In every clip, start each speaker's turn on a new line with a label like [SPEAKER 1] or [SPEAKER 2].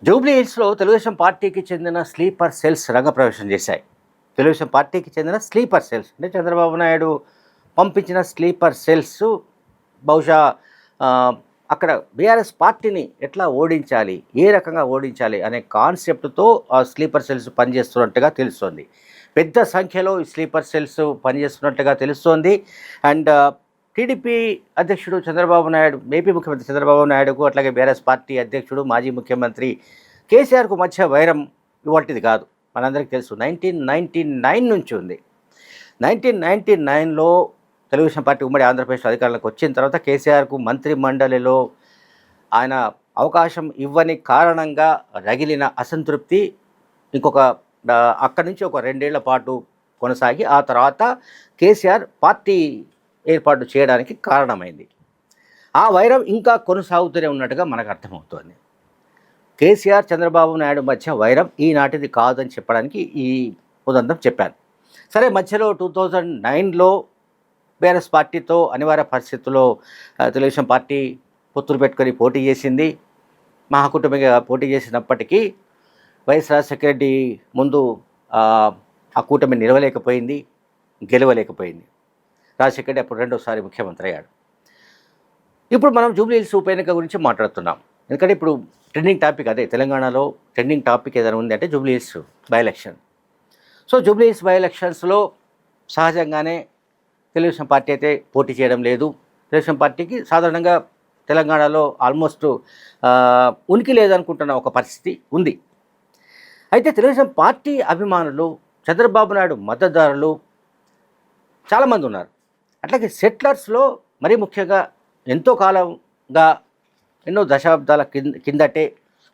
[SPEAKER 1] Jubilee హిల్స్‌లో తెలుగుదేశం పార్టీకి చెందిన స్లీపర్ సెల్స్ రంగప్రవేశం చేశాయి. తెలుగుదేశం పార్టీకి చెందిన స్లీపర్ సెల్స్ అంటే చంద్రబాబు నాయుడు పంపించిన స్లీపర్ సెల్స్ బహుశా ఆహ్, అక్కడ బీఆర్ఎస్ పార్టీని ఎట్లా ఓడించాలి, ఏ రకంగా ఓడించాలి అనే కాన్సెప్ట్‌తో ఆ స్లీపర్ సెల్స్ పనిచేస్తున్నట్టుగా తెలుస్తోంది. పెద్ద సంఖ్యలో ఈ స్లీపర్ సెల్స్ పనిచేస్తున్నట్టుగా తెలుస్తోంది. అండ్ టీడీపీ అధ్యక్షుడు చంద్రబాబు నాయుడు, ఏపీ ముఖ్యమంత్రి చంద్రబాబు నాయుడుకు, అట్లాగే బీఆర్ఎస్ పార్టీ అధ్యక్షుడు మాజీ ముఖ్యమంత్రి కేసీఆర్కు మధ్య వైరం ఇవాల్టిది కాదు. మనందరికీ తెలుసు 1999 నుంచి ఉంది. 1999లో తెలుగుదేశం పార్టీ ఉమ్మడి ఆంధ్రప్రదేశ్ అధికారంలోకి వచ్చిన తర్వాత కేసీఆర్కు మంత్రి మండలిలో ఆయన అవకాశం ఇవ్వని కారణంగా రగిలిన అసంతృప్తి ఇంకొక అక్కడి నుంచి ఒక 2 ఏళ్ల పాటు కొనసాగి ఆ తర్వాత కేసీఆర్ పార్టీ ఏర్పాటు చేయడానికి కారణమైంది. ఆ వైరం ఇంకా కొనసాగుతూనే ఉన్నట్టుగా మనకు అర్థమవుతోంది. కేసీఆర్ చంద్రబాబు నాయుడు మధ్య వైరం ఈనాటిది కాదని చెప్పడానికి ఈ ఉదంతం చెప్పాను. సరే, మధ్యలో 2009లో బీఆర్ఎస్ పార్టీతో అనివార్య పరిస్థితుల్లో తెలుగుదేశం పార్టీ పొత్తులు పెట్టుకొని పోటీ చేసింది. మహాకూటమిగా పోటీ చేసినప్పటికీ వైఎస్ రాజశేఖర రెడ్డి ముందు ఆ కూటమి నిలవలేకపోయింది, గెలవలేకపోయింది. రాజశేఖర రెడ్డి అప్పుడు రెండోసారి ముఖ్యమంత్రి అయ్యాడు. ఇప్పుడు మనం జూబ్లీ హిల్స్ ఉప ఎన్నిక గురించి మాట్లాడుతున్నాం. ఎందుకంటే ఇప్పుడు ట్రెండింగ్ టాపిక్ అదే. తెలంగాణలో ట్రెండింగ్ టాపిక్ ఏదైనా ఉంది అంటే Jubilee hills by election. So Jubilee hills by ఎలక్షన్స్లో సహజంగానే తెలుగుదేశం పార్టీ అయితే పోటీ చేయడం లేదు. తెలుగుదేశం పార్టీకి సాధారణంగా తెలంగాణలో ఆల్మోస్ట్ ఉనికి లేదనుకుంటున్న ఒక పరిస్థితి ఉంది. అయితే తెలుగుదేశం పార్టీ అభిమానులు, చంద్రబాబు నాయుడు మద్దతుదారులు చాలామంది ఉన్నారు. అట్లాగే సెటిలర్స్లో మరీ ముఖ్యంగా ఎంతో కాలంగా ఎన్నో దశాబ్దాల కిందటే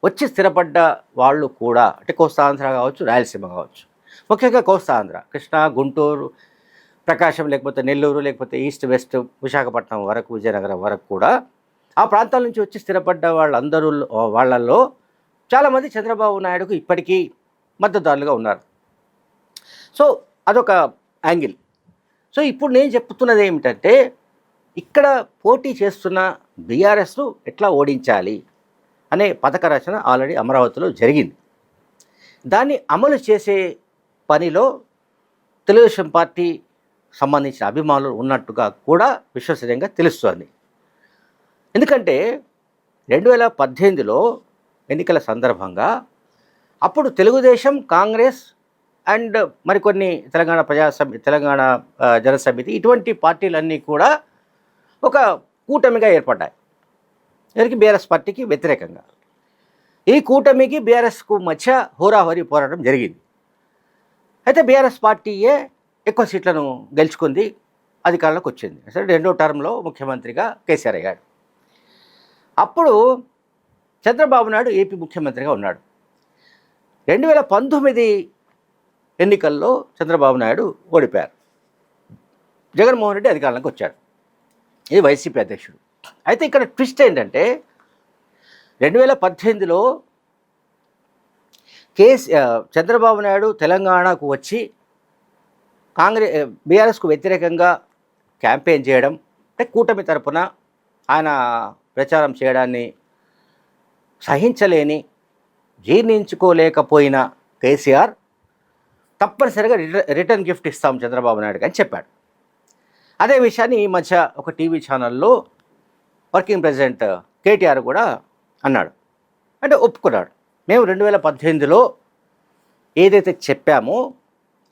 [SPEAKER 1] వచ్చి స్థిరపడ్డ వాళ్ళు కూడా, అంటే కోస్తాంధ్ర కావచ్చు, రాయలసీమ కావచ్చు, ముఖ్యంగా కోస్తాంధ్ర కృష్ణా, గుంటూరు, ప్రకాశం, లేకపోతే నెల్లూరు, లేకపోతే ఈస్ట్ వెస్ట్ విశాఖపట్నం వరకు, విజయనగరం వరకు కూడా ఆ ప్రాంతాల నుంచి వచ్చి స్థిరపడ్డ వాళ్ళల్లో చాలామంది చంద్రబాబు నాయుడుకు ఇప్పటికీ మద్దతుదారులుగా ఉన్నారు. సో అదొక యాంగిల్. సో ఇప్పుడు నేను చెప్తున్నది ఏమిటంటే, ఇక్కడ పోటీ చేస్తున్న బీఆర్ఎస్ను ఎట్లా ఓడించాలి అనే పథక రచన ఆల్రెడీ అమరావతిలో జరిగింది. దాన్ని అమలు చేసే పనిలో తెలుగుదేశం పార్టీ సంబంధించిన అభిమానులు ఉన్నట్టుగా కూడా విశ్వసనీయంగా తెలుస్తోంది. ఎందుకంటే 2018లో ఎన్నికల సందర్భంగా అప్పుడు తెలుగుదేశం, కాంగ్రెస్ అండ్ మరికొన్ని తెలంగాణ జనసమితి ఇటువంటి పార్టీలన్నీ కూడా ఒక కూటమిగా ఏర్పడ్డాయి. ఎవరికి? బీఆర్ఎస్ పార్టీకి వ్యతిరేకంగా. ఈ కూటమికి బీఆర్ఎస్కు మధ్య హోరాహోరీ పోరాటం జరిగింది. అయితే బీఆర్ఎస్ పార్టీయే ఎక్కువ సీట్లను గెలుచుకుంది, అధికారంలోకి వచ్చింది. సరే, రెండో టర్మ్లో ముఖ్యమంత్రిగా కేసీఆర్ అయ్యాడు. అప్పుడు చంద్రబాబు నాయుడు ఏపీ ముఖ్యమంత్రిగా ఉన్నాడు. 2019 ఎన్నికల్లో చంద్రబాబు నాయుడు ఓడిపోయారు. జగన్మోహన్ రెడ్డి అధికారంలోకి వచ్చాడు. ఇది వైసీపీ అధ్యక్షుడు. అయితే ఇక్కడ ట్విస్ట్ ఏంటంటే 2018లో చంద్రబాబు నాయుడు తెలంగాణకు వచ్చి బీఆర్ఎస్కు వ్యతిరేకంగా క్యాంపెయిన్ చేయడం, అంటే కూటమి తరపున ఆయన ప్రచారం చేయడాన్ని సహించలేని, జీర్ణించుకోలేకపోయిన కేసీఆర్ తప్పనిసరిగా రిటర్న్ గిఫ్ట్ ఇస్తాం చంద్రబాబు నాయుడుకి అని చెప్పాడు. అదే విషయాన్ని ఈ మధ్య ఒక టీవీ ఛానల్లో వర్కింగ్ ప్రెసిడెంట్ కేటీఆర్ కూడా అన్నాడు. అంటే ఒప్పుకున్నాడు. మేము 2018లో ఏదైతే చెప్పామో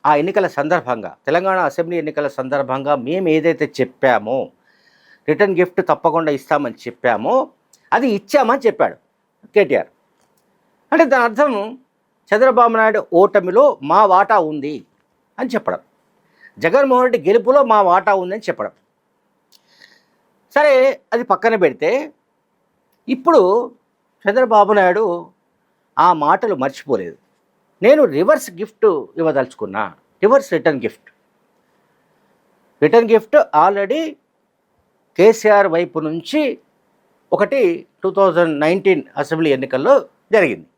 [SPEAKER 1] ఆ ఎన్నికల సందర్భంగా, తెలంగాణ అసెంబ్లీ ఎన్నికల సందర్భంగా మేము ఏదైతే చెప్పామో, రిటర్న్ గిఫ్ట్ తప్పకుండా ఇస్తామని చెప్పామో అది ఇచ్చామని చెప్పాడు కేటీఆర్. అంటే దాని అర్థం చంద్రబాబు నాయుడు ఓటమిలో మా వాటా ఉంది అని చెప్పడం, జగన్మోహన్ రెడ్డి గెలుపులో మా వాటా ఉందని చెప్పడం. సరే, అది పక్కన పెడితే ఇప్పుడు చంద్రబాబు నాయుడు ఆ మాటలు మర్చిపోలేదు. నేను రివర్స్ గిఫ్ట్ ఇవ్వదలుచుకున్నా, reverse return gift already KCR వైపు నుంచి ఒకటి 2019 అసెంబ్లీ ఎన్నికల్లో జరిగింది.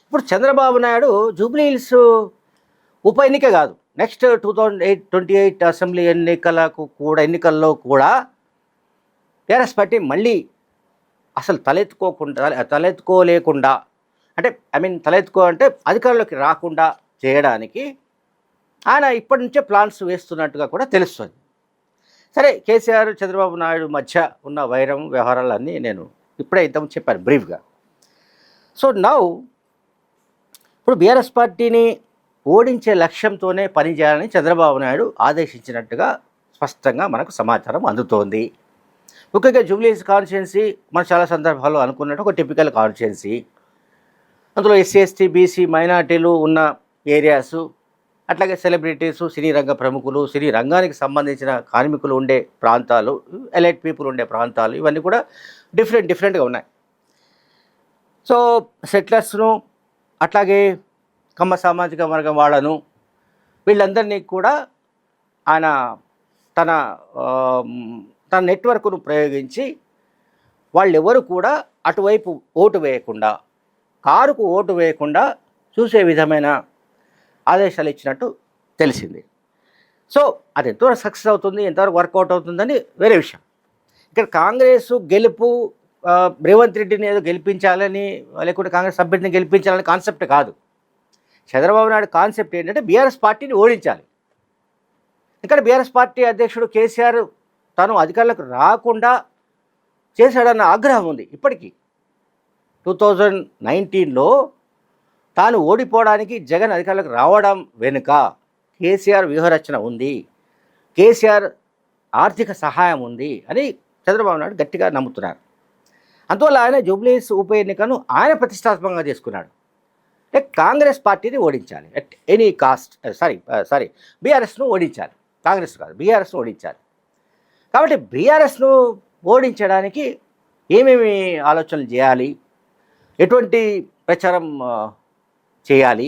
[SPEAKER 1] ఇప్పుడు చంద్రబాబు నాయుడు జూబ్లీ హిల్స్ ఉప ఎన్నిక కాదు, నెక్స్ట్ 2028 అసెంబ్లీ ఎన్నికల్లో కూడా టీఆర్ఎస్ పార్టీ మళ్ళీ అసలు తలెత్తుకోలేకుండా అంటే తలెత్తుకో అంటే అధికారంలోకి రాకుండా చేయడానికి ఆయన ఇప్పటి నుంచే ప్లాన్స్ వేస్తున్నట్టుగా కూడా తెలుస్తుంది. సరే, కేసీఆర్ చంద్రబాబు నాయుడు మధ్య ఉన్న వైరం వ్యవహారాలన్నీ నేను ఇప్పుడే ఇంతకుముందు చెప్పాను బ్రీఫ్గా. సో నౌ ఇప్పుడు బీఆర్ఎస్ పార్టీని ఓడించే లక్ష్యంతోనే పనిచేయాలని చంద్రబాబు నాయుడు ఆదేశించినట్టుగా స్పష్టంగా మనకు సమాచారం అందుతోంది. ముఖ్యంగా జూబ్లీహిల్స్ కాన్స్టిట్యున్సీ మనం చాలా సందర్భాల్లో అనుకున్నట్టు ఒక టిపికల్ కాన్స్టిట్యున్సీ. అందులో ఎస్సీ ఎస్టీ బీసీ మైనార్టీలు ఉన్న ఏరియాసు, అట్లాగే సెలబ్రిటీసు, సినీ రంగ ప్రముఖులు, సినీ రంగానికి సంబంధించిన కార్మికులు ఉండే ప్రాంతాలు, ఎలైట్ పీపుల్ ఉండే ప్రాంతాలు, ఇవన్నీ కూడా డిఫరెంట్గా ఉన్నాయి. సో సెటిలర్స్ను, అట్లాగే కమ్మ సామాజిక వర్గం వాళ్ళను, వీళ్ళందరినీ కూడా ఆయన తన నెట్వర్క్ను ప్రయోగించి వాళ్ళెవరు కూడా అటువైపు ఓటు వేయకుండా, కారుకు ఓటు వేయకుండా చూసే విధమైన ఆదేశాలు ఇచ్చినట్టు తెలిసింది. సో అది ఎంతవరకు సక్సెస్ అవుతుంది, ఎంతవరకు వర్కౌట్ అవుతుందని వేరే విషయం. ఇక్కడ కాంగ్రెస్ గెలుపు రేవంత్ రెడ్డిని ఏదో గెలిపించాలని, లేకుంటే కాంగ్రెస్ అభ్యర్థిని గెలిపించాలని కాన్సెప్ట్ కాదు. చంద్రబాబు నాయుడు కాన్సెప్ట్ ఏంటంటే బీఆర్ఎస్ పార్టీని ఓడించాలి. ఇక్కడ బీఆర్ఎస్ పార్టీ అధ్యక్షుడు కేసీఆర్ తాను అధికారులకు రాకుండా చేశాడన్న ఆగ్రహం ఉంది ఇప్పటికీ. 2019లో తాను ఓడిపోవడానికి జగన్ అధికారులకు రావడం వెనుక కేసీఆర్ వ్యూహరచన ఉంది, కేసీఆర్ ఆర్థిక సహాయం ఉంది అని చంద్రబాబు నాయుడు గట్టిగా నమ్ముతున్నారు. అందువల్ల ఆయన జూబ్లీహిల్స్ ఉప ఎన్నికను ఆయన ప్రతిష్టాత్మకంగా చేసుకున్నాడు. అంటే కాంగ్రెస్ పార్టీని ఓడించాలి అట్ ఎనీ కాస్ట్. సారీ బీఆర్ఎస్ను ఓడించాలి, కాంగ్రెస్ కాదు, బీఆర్ఎస్ను ఓడించాలి. కాబట్టి బీఆర్ఎస్ను ఓడించడానికి ఏమేమి ఆలోచనలు చేయాలి, ఎటువంటి ప్రచారం చేయాలి,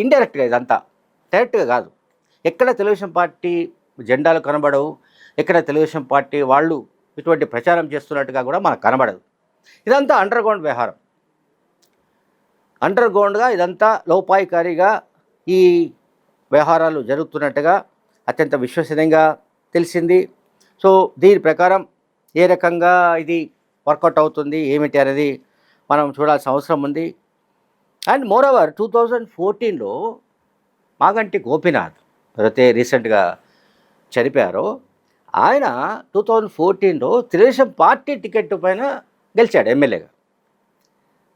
[SPEAKER 1] ఇండైరెక్ట్గా, ఇదంతా డైరెక్ట్గా కాదు. ఎక్కడ తెలుగుదేశం పార్టీ జెండాలు కనబడవు, ఎక్కడ తెలుగుదేశం పార్టీ వాళ్ళు ఇటువంటి ప్రచారం చేస్తున్నట్టుగా కూడా మనకు కనబడదు. ఇదంతా అండర్ గ్రౌండ్ వ్యవహారం. అండర్ గ్రౌండ్గా ఇదంతా లోపాయికారిగా ఈ వ్యవహారాలు జరుగుతున్నట్టుగా అత్యంత విశ్వసనీయంగా తెలిసింది. సో దీని ప్రకారం ఏ రకంగా ఇది వర్కౌట్ అవుతుంది ఏమిటి అనేది మనం చూడాల్సిన అవసరం ఉంది. అండ్ మోరోవర్ 2014లో మాగంటి గోపీనాథ్ ఎవరైతే రీసెంట్గా చనిపోయారో ఆయన 2014లో తెలుగుదేశం పార్టీ టికెట్ పైన గెలిచాడు ఎమ్మెల్యేగా.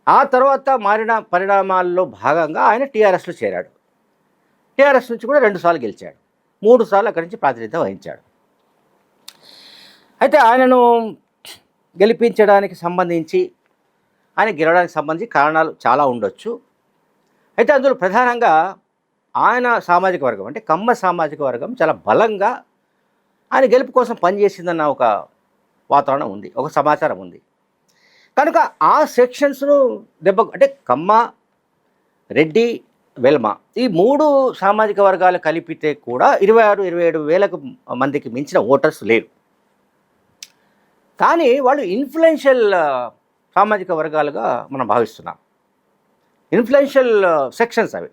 [SPEAKER 1] ఆ తర్వాత మారిన పరిణామాల్లో భాగంగా ఆయన టీఆర్ఎస్లో చేరాడు. టీఆర్ఎస్ నుంచి కూడా 2 సార్లు గెలిచాడు, 3 సార్లు అక్కడి నుంచి ప్రాతినిధ్యం వహించాడు. అయితే ఆయనను గెలిపించడానికి సంబంధించి, ఆయన గెలవడానికి సంబంధించి కారణాలు చాలా ఉండొచ్చు. అయితే అందులో ప్రధానంగా ఆయన సామాజిక వర్గం అంటే కమ్మ సామాజిక వర్గం చాలా బలంగా ఆయన గెలుపు కోసం పనిచేసిందన్న ఒక వాతావరణం ఉంది, ఒక సమాచారం ఉంది. కనుక ఆ సెక్షన్స్ను అంటే కమ్మ, రెడ్డి, వెల్మ ఈ 3 సామాజిక వర్గాలు కలిపితే కూడా 26-27 వేల మందికి మించిన ఓటర్స్ లేరు. కానీ వాళ్ళు ఇన్ఫ్లుయెన్షియల్ సామాజిక వర్గాలుగా మనం భావిస్తున్నాం. ఇన్ఫ్లుయెన్షియల్ సెక్షన్స్ అవి.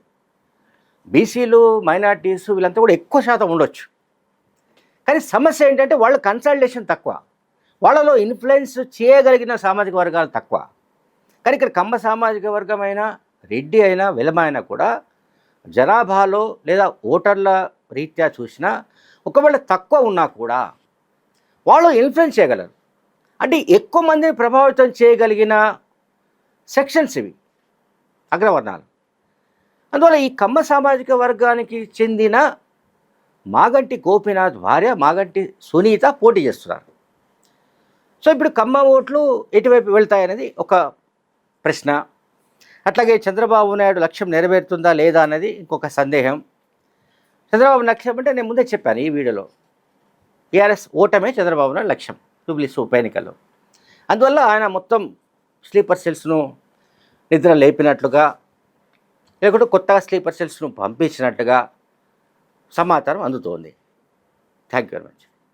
[SPEAKER 1] బీసీలు, మైనార్టీస్ వీళ్ళంతా కూడా ఎక్కువ శాతం ఉండొచ్చు. కానీ సమస్య ఏంటంటే వాళ్ళ కన్సల్టేషన్ తక్కువ, వాళ్ళలో ఇన్ఫ్లుయెన్స్ చేయగలిగిన సామాజిక వర్గాలు తక్కువ. కానీ ఇక్కడ కమ్మ సామాజిక వర్గం అయినా, రెడ్డి అయినా, వెలమ అయినా కూడా జనాభాలో లేదా ఓటర్ల రీత్యా చూసినా ఒకవేళ తక్కువ ఉన్నా కూడా వాళ్ళు ఇన్ఫ్లుయెన్స్ చేయగలరు. అంటే ఎక్కువ మందిని ప్రభావితం చేయగలిగిన సెక్షన్స్ ఇవి, అగ్రవర్ణాలు. అందువల్ల ఈ కమ్మ సామాజిక వర్గానికి చెందిన మాగంటి గోపీనాథ్ భార్య మాగంటి సునీత పోటీ చేస్తున్నారు. సో ఇప్పుడు కమ్మ ఓట్లు ఎటువైపు వెళ్తాయనేది ఒక ప్రశ్న. అట్లాగే చంద్రబాబు నాయుడు లక్ష్యం నెరవేరుతుందా లేదా అనేది ఇంకొక సందేహం. చంద్రబాబు లక్ష్యం అంటే నేను ముందే చెప్పాను ఈ వీడియోలో, టీఆర్ఎస్ ఓటమే చంద్రబాబు నాయుడు లక్ష్యం జూబ్లీహిల్స్ ఉప ఎన్నికల్లో. అందువల్ల ఆయన మొత్తం స్లీపర్ సెల్స్ను నిద్ర లేపినట్లుగా, లేకుంటే కొత్తగా స్లీపర్ సెల్స్ను పంపించినట్టుగా సమాచారం అందుతోంది. Thank you very much.